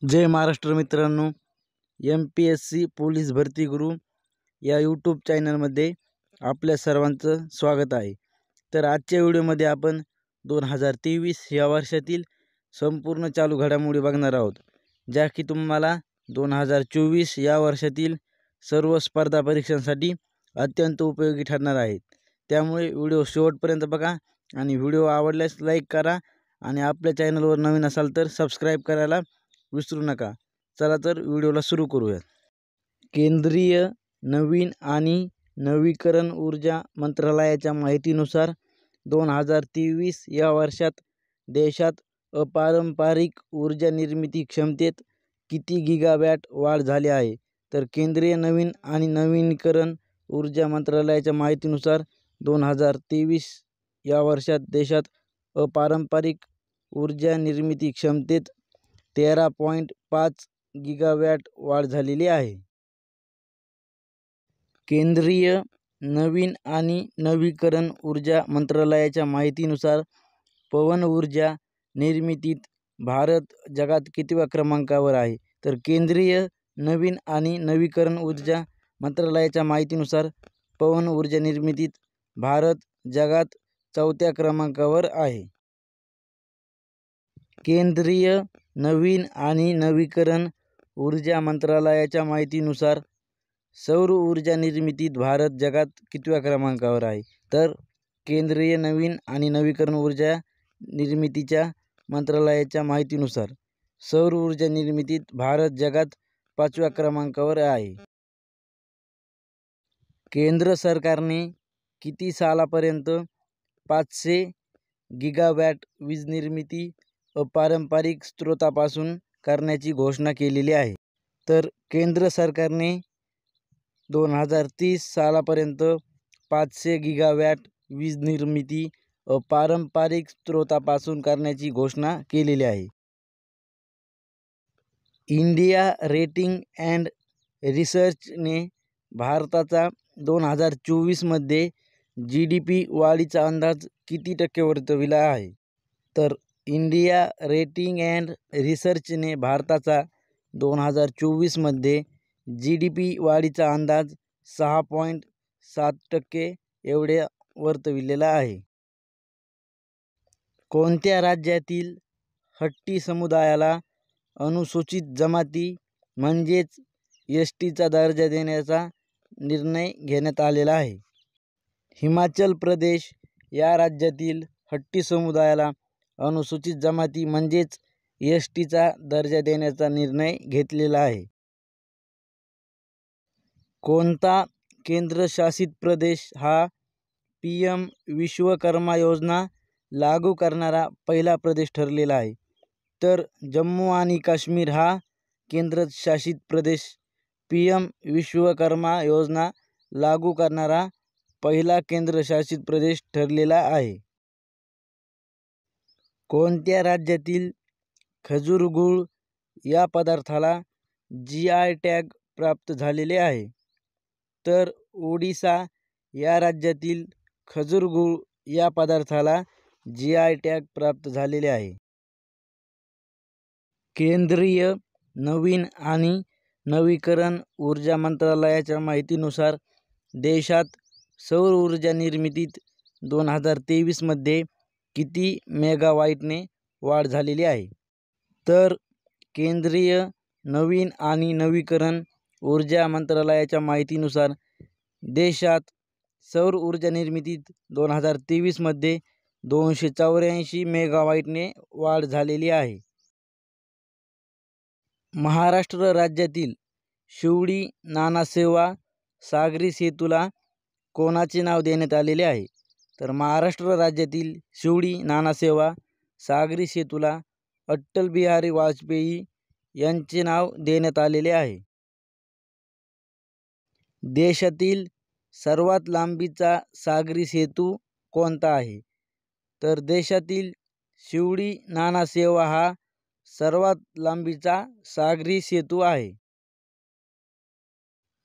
जय महाराष्ट्र मित्रांनो, MPSC police भरती गुरु या यूट्यूब चॅनलमध्ये आपल्या सर्वांचं स्वागत आहे। तर आजच्या व्हिडिओमध्ये आपण 2023 या वर्षातील संपूर्ण चालू घडामोडी बघणार आहोत, ज्या की तुम्हाला 2024 या वर्षातील सर्व स्पर्धा परीक्षांसाठी अत्यंत उपयोगी ठरणार आहेत। त्यामुळे व्हिडिओ शेवटपर्यंत बघा आणि व्हिडिओ आवडल्यास लाईक करा आणि आपल्या चॅनलवर नवीन असाल तर सबस्क्राइब करायला विसरू नका। चला तर व्हिडिओला सुरू करूया। केंद्रीय नवीन आणि नवीकरण ऊर्जा मंत्रालयाच्या माहितीनुसार 2023 या वर्षात देशात अपारंपरिक ऊर्जा निर्मिती क्षमतेत किती गिगावॅट वाढ झाली आहे। तर केंद्रीय नवीन आणि नवीकरण ऊर्जा मंत्रालयाच्या माहितीनुसार 2023 या वर्षात देशात अपारंपरिक ऊर्जा निर्मिती क्षमतेत 13.5 गिगावॅट वाढ झालेली आहे। केंद्रीय नवीन आणि नवीकरण ऊर्जा मंत्रालयाच्या माहितीनुसार पवन ऊर्जा निर्मितीत भारत जगात कितव्या क्रमांकावर आहे। तर केंद्रीय नवीन आणि नवीकरण ऊर्जा मंत्रालयाच्या माहितीनुसार पवन ऊर्जा निर्मितीत भारत जगात 4थ्या क्रमांकावर आहे। केंद्रीय नवीन आणि नवीकरण ऊर्जा मंत्रालयाच्या माहितीनुसार सौर ऊर्जा निर्मितीत भारत जगात कितव्या क्रमांकावर आहे। तर केंद्रीय नवीन आणि नवीकरण ऊर्जा निर्मितीच्या मंत्रालयाच्या माहितीनुसार सौर ऊर्जा निर्मितीत भारत जगात 5व्या क्रमांकावर आहे। केंद्र सरकारने किती सालापर्यंत 500 गिगावॅट वीज निर्मिती अपारंपरिक स्रोतापासून करण्याची घोषणा केलेली आहे। तर केंद्र सरकारने 2030 सालापर्यंत 500 गिगावॅट वीज निर्मिती अपारंपरिक स्रोतापासून करण्याची घोषणा केलेली आहे। इंडिया रेटिंग अँड रिसर्चने भारताचा 2024 मध्ये GDP वाढीचा अंदाज किती टक्के वर्तविला आहे। तर इंडिया रेटिंग अँड रिसर्चने भारताचा 2024 मध्ये GDP वाढीचा अंदाज 6.7% एवढे वर्तविलेला आहे। कोणत्या राज्यातील हट्टी समुदायाला अनुसूचित जमाती म्हणजेच STचा दर्जा देण्याचा निर्णय घेण्यात आलेला आहे। हिमाचल प्रदेश या राज्यातील हट्टी समुदायाला अनुसूचित जमाती म्हणजेच STचा दर्जा देण्याचा निर्णय घेतलेला आहे। कोणता केंद्रशासित प्रदेश हा PM विश्वकर्मा योजना लागू करणारा पहिला प्रदेश ठरलेला आहे। तर जम्मू आणि काश्मीर हा केंद्रशासित प्रदेश PM विश्वकर्मा योजना लागू करणारा पहिला केंद्रशासित प्रदेश ठरलेला आहे। कोणत्या राज्यातील खजूर गूळ या पदार्थाला GI टॅग प्राप्त झालेले आहे। तर ओडिशा या राज्यातील खजूर गूळ या पदार्थाला GI टॅग प्राप्त झालेले आहे। केंद्रीय नवीन आणि नवीकरण ऊर्जा मंत्रालयाच्या माहितीनुसार देशात सौर ऊर्जा निर्मितीत 2023 मध्ये किती मेगावाटने वाढ झालेली आहे। तर केंद्रीय नवीन आणि नवीकरण ऊर्जा मंत्रालयाच्या माहितीनुसार देशात सौर ऊर्जा निर्मितीत 2023 मध्ये 284 मेगावाटने वाढ झालेली आहे। महाराष्ट्र राज्यातील शिवडी नानासेवा सागरी सेतूला कोणाचे नाव देण्यात आलेले आहे। तर महाराष्ट्र राज्यातील शिवडी नानासेवा सागरी सेतूला अटल बिहारी वाजपेयी यांचे नाव देण्यात आलेले आहे। देशातील सर्वात लांबीचा सागरी सेतू कोणता आहे। तर देशातील शिवडी नानासेवा हा सर्वात लांबीचा सागरी सेतू आहे।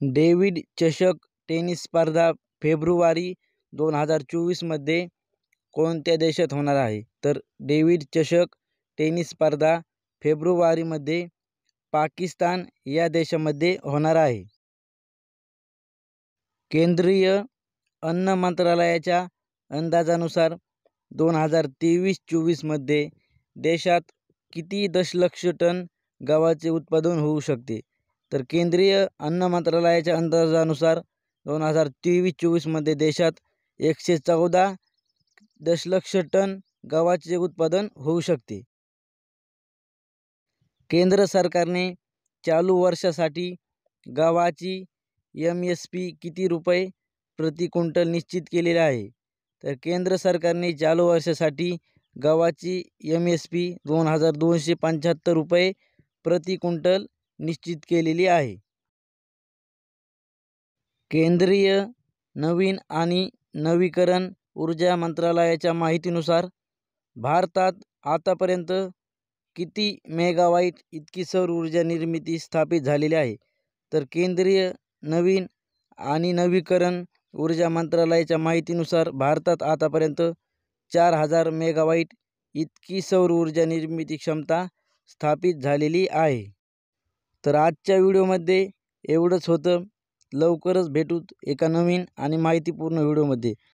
डेव्हिड चषक टेनिस स्पर्धा फेब्रुवारी 2024 मध्ये कोणत्या देशात होणार आहे। तर डेव्हिड चषक टेनिस स्पर्धा फेब्रुवारीमध्ये पाकिस्तान या देशामध्ये होणार आहे. केंद्रीय अन्न मंत्रालयाच्या अंदाजानुसार 2023-24 मध्ये देशात किती दशलक्ष टन गव्हाचे उत्पादन होऊ शकते? तर केंद्रीय अन्न मंत्रालयाच्या अंदाजानुसार 2023-24 मध्ये देशात 114 दशलक्ष टन गव्हाचे उत्पादन होऊ शकते. केंद्र सरकारने चालू वर्षासाठी गव्हाची MSP किती रुपये प्रति क्विंटल निश्चित केलेले आहे? तर केंद्र सरकारने चालू वर्षासाठी गव्हाची MSP 2275 रुपये प्रति क्विंटल निश्चित केलेली आहे. केंद्रीय नवीन आणि नवीकरण ऊर्जा मंत्रालयाच्या माहितीनुसार भारतात आतापर्यंत किती मेगावाट इतकी सौर ऊर्जा निर्मिती स्थापित झालेली आहे? तर केंद्रीय नवीन आणि नवीकरण ऊर्जा मंत्रालयाच्या माहितीनुसार भारतात आतापर्यंत 4000 मेगावाट इतकी सौर ऊर्जा निर्मिती क्षमता स्थापित झालेली आहे. तर आजच्या व्हिडिओमध्ये एवढंच होतं. लवकरच भेटू एका नवीन आणि माहितीपूर्ण व्हिडिओमध्ये.